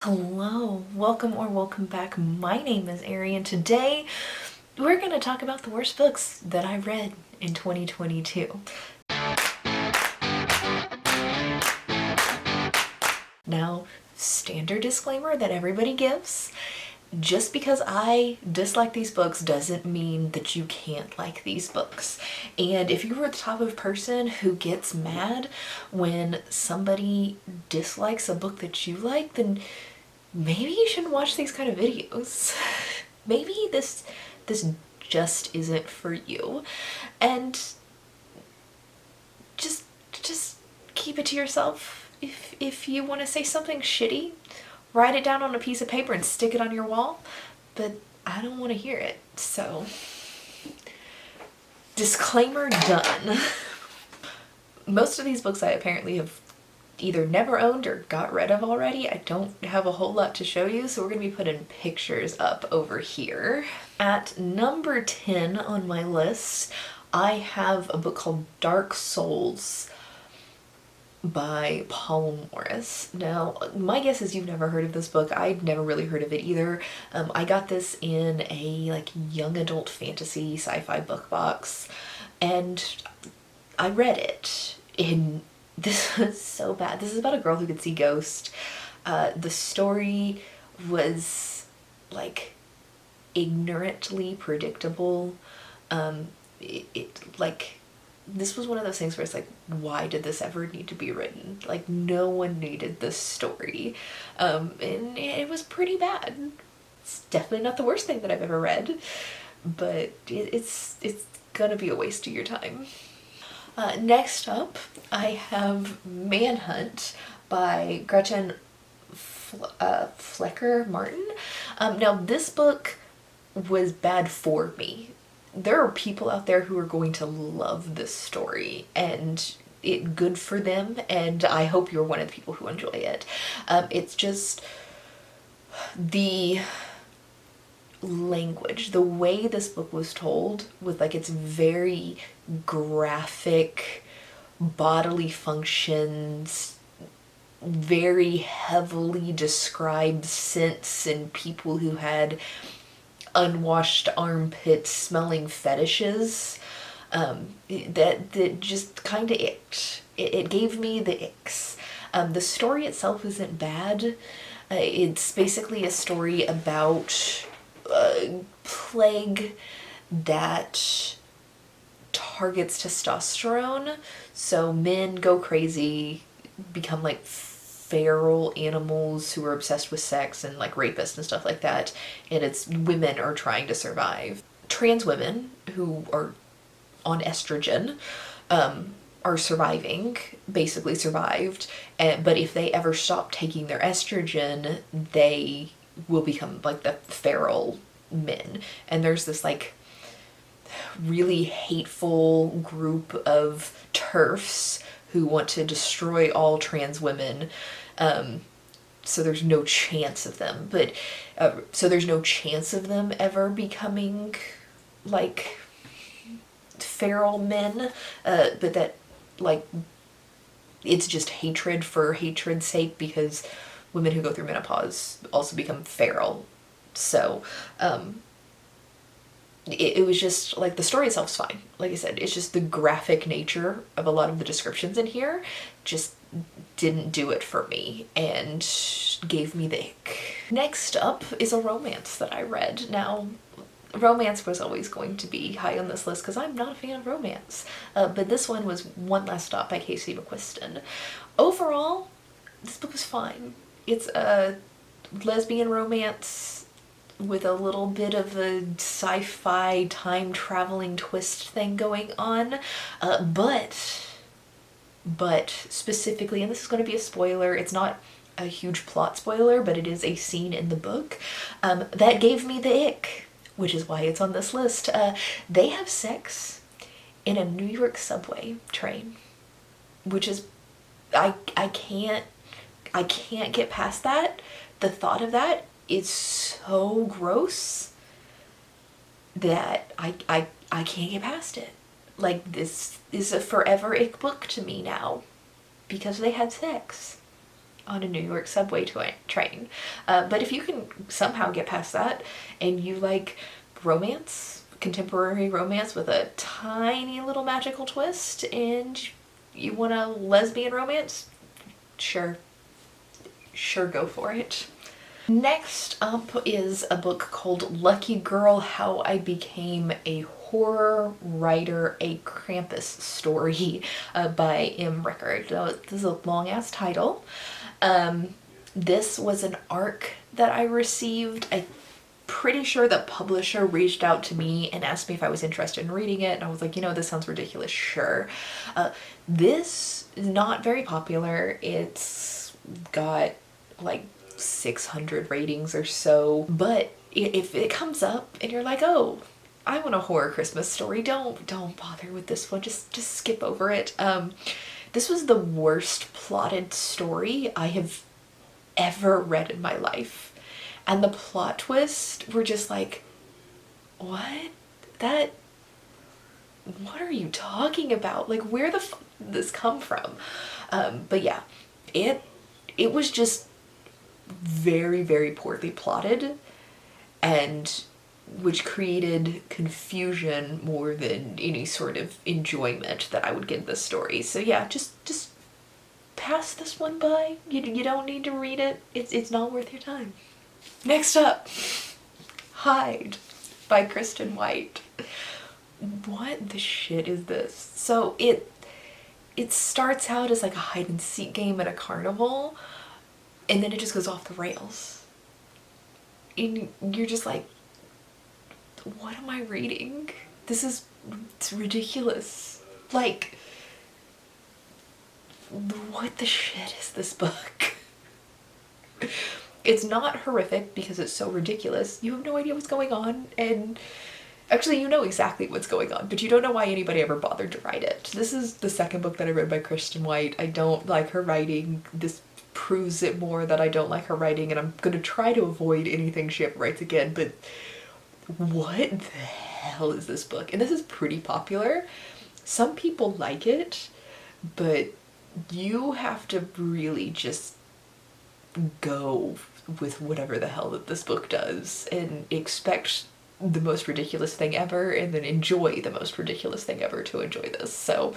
Hello, welcome or welcome back. My name is Ari, and today we're going to talk about the worst books that I read in 2022. Now, standard disclaimer that everybody gives, just because I dislike these books doesn't mean that you can't like these books. And if you're the type of person who gets mad when somebody dislikes a book that you like, then maybe you shouldn't watch these kind of videos. Maybe this just isn't for you. And just keep it to yourself. If you want to say something shitty, write it down on a piece of paper and stick it on your wall. But I don't want to hear it. So disclaimer done. Most of these books I apparently have either never owned or got rid of already. I don't have a whole lot to show you, so we're gonna be putting pictures up over here. At number 10 on my list, I have a book called Dark Souls by Paul Morris. Now, my guess is you've never heard of this book. I'd never really heard of it either. I got this in a young adult fantasy sci-fi book box, and I read it in this was so bad. This is about a girl who could see ghosts. The story was ignorantly predictable. This was one of those things where it's why did this ever need to be written? No one needed this story. And it was pretty bad. It's definitely not the worst thing that I've ever read, but it's gonna be a waste of your time. Next up, I have Manhunt by Gretchen Flecker Martin. Now, this book was bad for me. There are people out there who are going to love this story, and good for them, and I hope you're one of the people who enjoy it. It's just the language, the way this book was told with its very graphic bodily functions, very heavily described scents and people who had unwashed armpit smelling fetishes, that just kind of icked. It gave me the icks. The story itself isn't bad. It's basically a story about plague that targets testosterone. So men go crazy, become feral animals who are obsessed with sex and rapists and stuff like that. And it's women are trying to survive. Trans women who are on estrogen are surviving, basically survived. But if they ever stop taking their estrogen, they will become the feral men. And there's this really hateful group of TERFs who want to destroy all trans women. So there's no chance of them, ever becoming feral men, but that it's just hatred for hatred's sake, because women who go through menopause also become feral. So it was just the story itself's fine. Like I said, it's just the graphic nature of a lot of the descriptions in here just didn't do it for me and gave me the ick. Next up is a romance that I read. Now, romance was always going to be high on this list because I'm not a fan of romance, but this one was One Last Stop by Casey McQuiston. Overall, this book was fine. It's a lesbian romance with a little bit of a sci-fi time-traveling twist thing going on, but specifically, and this is going to be a spoiler, it's not a huge plot spoiler, but it is a scene in the book that gave me the ick, which is why it's on this list. They have sex in a New York subway train, which is, I can't get past that. The thought of that is so gross that I can't get past it. This is a forever ick book to me now because they had sex. on a New York subway train. But if you can somehow get past that and you like romance, contemporary romance with a tiny little magical twist, and you want a lesbian romance, sure, go for it. Next up is a book called Lucky Girl: How I Became a Horror Writer, a Krampus Story by M. Rickard. This is a long ass title. This was an arc that I received. I'm pretty sure the publisher reached out to me and asked me if I was interested in reading it, and I was like, you know, this sounds ridiculous, sure. This is not very popular. It's got like 600 ratings or so, but if it comes up and you're like, oh, I want a horror Christmas story, don't bother with this one, just skip over it. This was the worst plotted story I have ever read in my life, and the plot twists were just like, what are you talking about? Like, where the fuck did this come from? But yeah, it was just very, very poorly plotted, and which created confusion more than any sort of enjoyment that I would get in this story. So yeah, just pass this one by. You don't need to read it. It's not worth your time. Next up, Hide by Kristen White. What the shit is this? So it starts out as like a hide and seek game at a carnival, and then it just goes off the rails. And you're just like, what am I reading? It's ridiculous. Like, what the shit is this book? It's not horrific because it's so ridiculous. You have no idea what's going on, and actually you know exactly what's going on, but you don't know why anybody ever bothered to write it. This is the second book that I read by Kristen White. I don't like her writing. This proves it more that I don't like her writing, and I'm gonna try to avoid anything she ever writes again, but what the hell is this book? And this is pretty popular. Some people like it, but you have to really just go with whatever the hell that this book does and expect the most ridiculous thing ever, and then enjoy the most ridiculous thing ever to enjoy this. So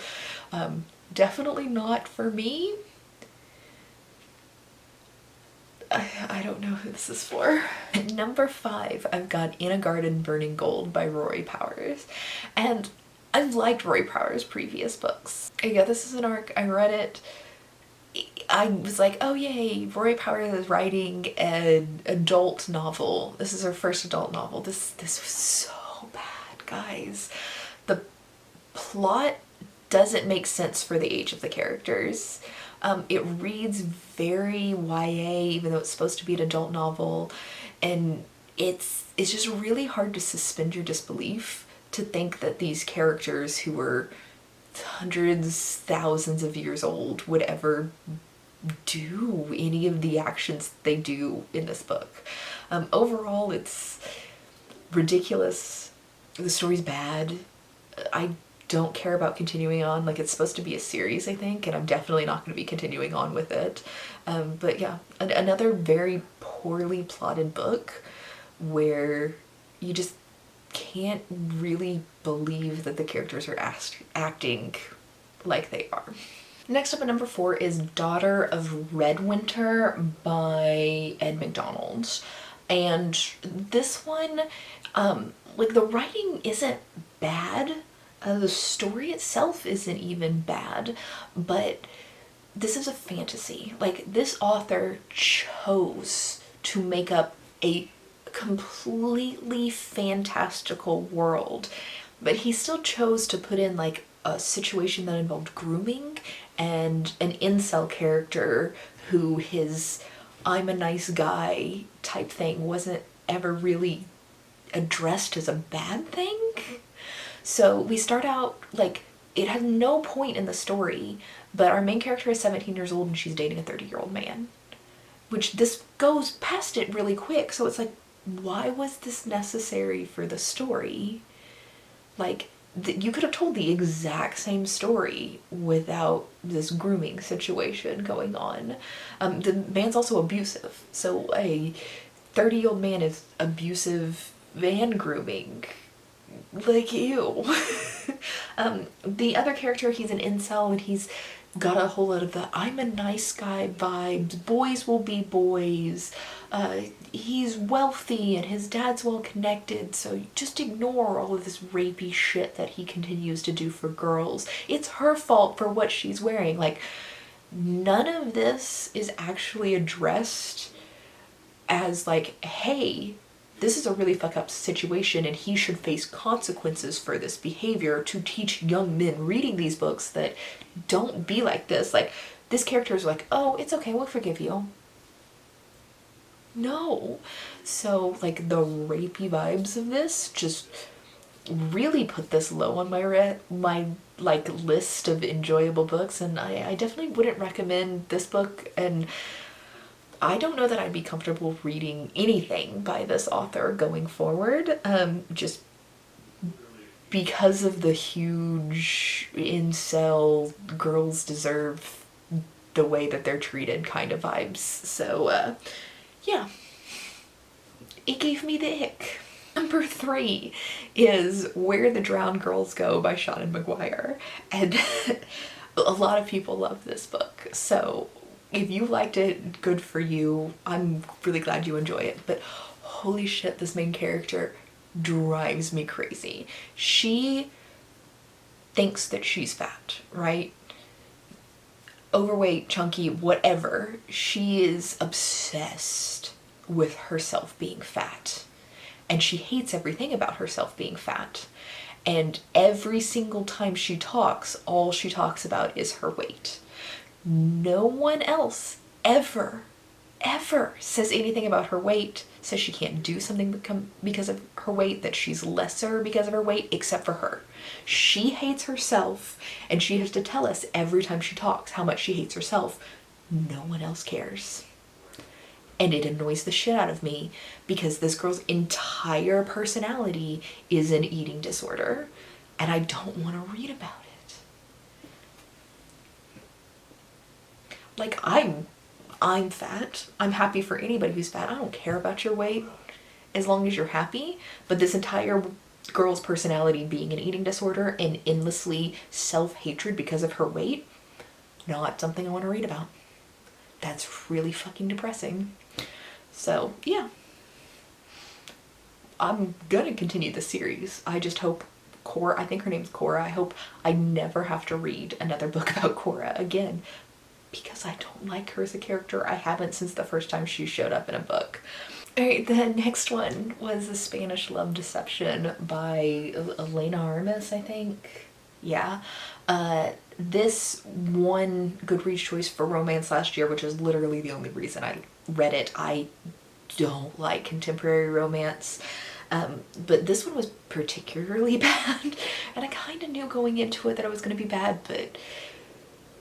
definitely not for me. I don't know who this is for. Number 5, I've got In a Garden Burning Gold by Rory Powers. And I've liked Rory Powers' previous books. Yeah, this is an arc. I read it. I was like, oh yay, Rory Powers is writing an adult novel. This is her first adult novel. This was so bad, guys. The plot doesn't make sense for the age of the characters. It reads very YA, even though it's supposed to be an adult novel, and it's just really hard to suspend your disbelief to think that these characters who were hundreds, thousands of years old would ever do any of the actions they do in this book. Overall, it's ridiculous. The story's bad. I don't care about continuing on. Like, it's supposed to be a series, I think, and I'm definitely not going to be continuing on with it. But yeah, another very poorly plotted book where you just can't really believe that the characters are acting like they are. Next up at number 4 is Daughter of Redwinter by Ed McDonald. And this one, like, the writing isn't bad. The story itself isn't even bad, but this is a fantasy. Like, this author chose to make up a completely fantastical world, but he still chose to put in like a situation that involved grooming and an incel character who his I'm a nice guy type thing wasn't ever really addressed as a bad thing. So we start out like, it has no point in the story, but our main character is 17 years old and she's dating a 30-year-old man, which this goes past it really quick. So it's like, why was this necessary for the story? Like, you could have told the exact same story without this grooming situation going on. The man's also abusive, so a 30-year-old man is abusive and grooming. Like, ew. The other character, he's an incel, and he's got a whole lot of the I'm a nice guy vibes. Boys will be boys. He's wealthy and his dad's well connected, so just ignore all of this rapey shit that he continues to do for girls. It's her fault for what she's wearing. Like, none of this is actually addressed as like, hey, this is a really fuck up situation and he should face consequences for this behavior, to teach young men reading these books that don't be like this. Like, this character is like, oh, it's okay, we'll forgive you. No. So, like, the rapey vibes of this just really put this low on my like list of enjoyable books, and I definitely wouldn't recommend this book, and I don't know that I'd be comfortable reading anything by this author going forward, just because of the huge incel girls deserve the way that they're treated kind of vibes. So, yeah, it gave me the ick. Number 3 is Where the Drowned Girls Go by Seanan McGuire, and a lot of people love this book, so if you liked it, good for you. I'm really glad you enjoy it, but holy shit, this main character drives me crazy. She thinks that she's fat, right? Overweight, chunky, whatever. She is obsessed with herself being fat. And she hates everything about herself being fat. And every single time she talks, all she talks about is her weight. No one else ever says anything about her weight, says she can't do something because of her weight, that she's lesser because of her weight, except for her. She hates herself, and she has to tell us every time she talks how much she hates herself. No one else cares. And it annoys the shit out of me, because this girl's entire personality is an eating disorder, and I don't want to read about it. Like, I'm fat. I'm happy for anybody who's fat. I don't care about your weight as long as you're happy. But this entire girl's personality being an eating disorder and endlessly self-hatred because of her weight, not something I want to read about. That's really fucking depressing. So, yeah. I'm gonna continue the series. I just hope Cora, I think her name's Cora, I hope I never have to read another book about Cora again, because I don't like her as a character. I haven't since the first time she showed up in a book. Alright, the next one was The Spanish Love Deception by Elena Armas, I think. Yeah. This won Goodreads choice for romance last year, which is literally the only reason I read it. I don't like contemporary romance. But this one was particularly bad, and I kind of knew going into it that it was going to be bad, but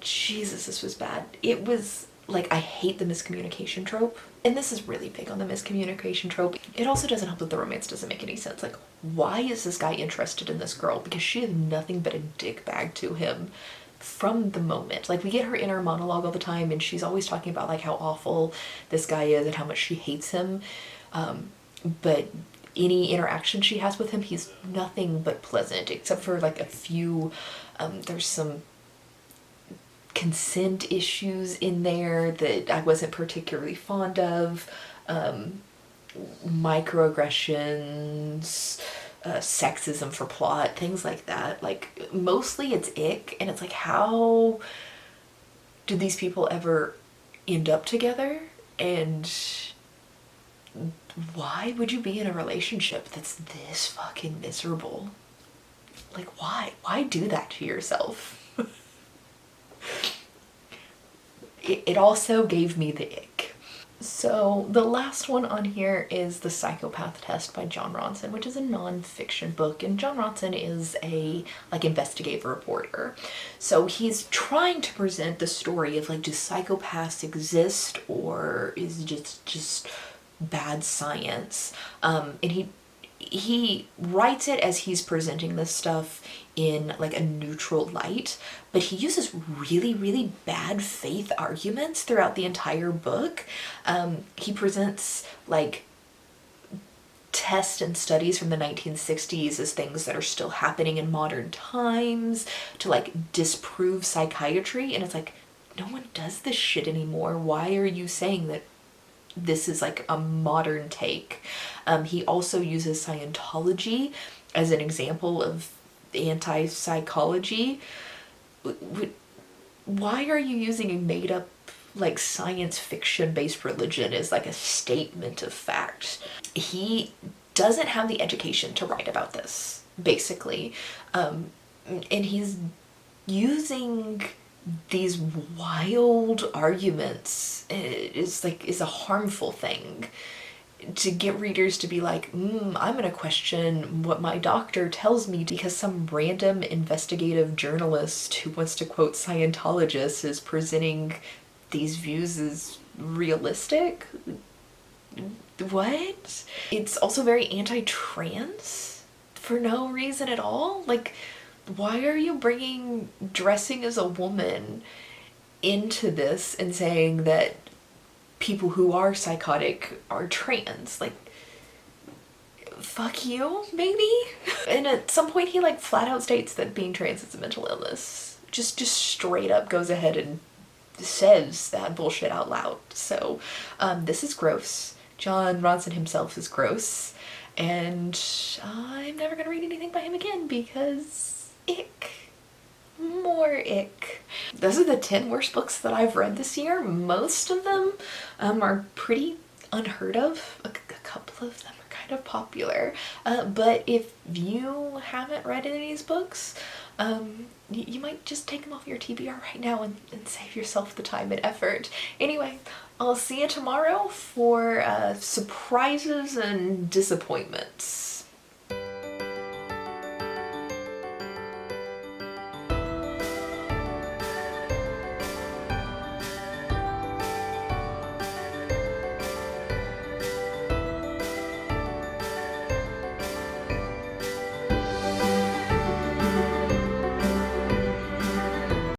Jesus, this was bad. It was like, I hate the miscommunication trope, and this is really big on the miscommunication trope. It also doesn't help that the romance doesn't make any sense. Like, why is this guy interested in this girl? Because she is nothing but a dick bag to him from the moment. Like, we get her inner monologue all the time, and she's always talking about like how awful this guy is and how much she hates him, but any interaction she has with him, he's nothing but pleasant, except for like a few, there's some consent issues in there that I wasn't particularly fond of, microaggressions, sexism for plot, things like that. Like, mostly it's ick, and it's like, how did these people ever end up together? And why would you be in a relationship that's this fucking miserable? Like, why do that to yourself? It also gave me the ick. So the last one on here is The Psychopath Test by Jon Ronson, which is a non-fiction book, and Jon Ronson is a like investigative reporter. So he's trying to present the story of like, do psychopaths exist, or is it just bad science? And he writes it as he's presenting this stuff in like a neutral light, but he uses really, really bad faith arguments throughout the entire book. He presents like tests and studies from the 1960s as things that are still happening in modern times to like disprove psychiatry, and it's like, no one does this shit anymore. Why are you saying that this is like a modern take? He also uses Scientology as an example of anti-psychology. Why are you using a made-up like science fiction based religion as like a statement of fact? He doesn't have the education to write about this, basically. And he's using these wild arguments is a harmful thing to get readers to be like, I'm gonna question what my doctor tells me because some random investigative journalist who wants to quote Scientologists is presenting these views as realistic. What? It's also very anti-trans for no reason at all. Like, why are you bringing dressing as a woman into this and saying that people who are psychotic are trans? Like, fuck you, maybe? And at some point he like flat out states that being trans is a mental illness. Just straight up goes ahead and says that bullshit out loud. So this is gross. John Ronson himself is gross, and I'm never gonna read anything by him again because ick. More ick. Those are the 10 worst books that I've read this year. Most of them are pretty unheard of. A couple of them are kind of popular. But if you haven't read any of these books, you might just take them off your TBR right now and save yourself the time and effort. Anyway, I'll see you tomorrow for surprises and disappointments.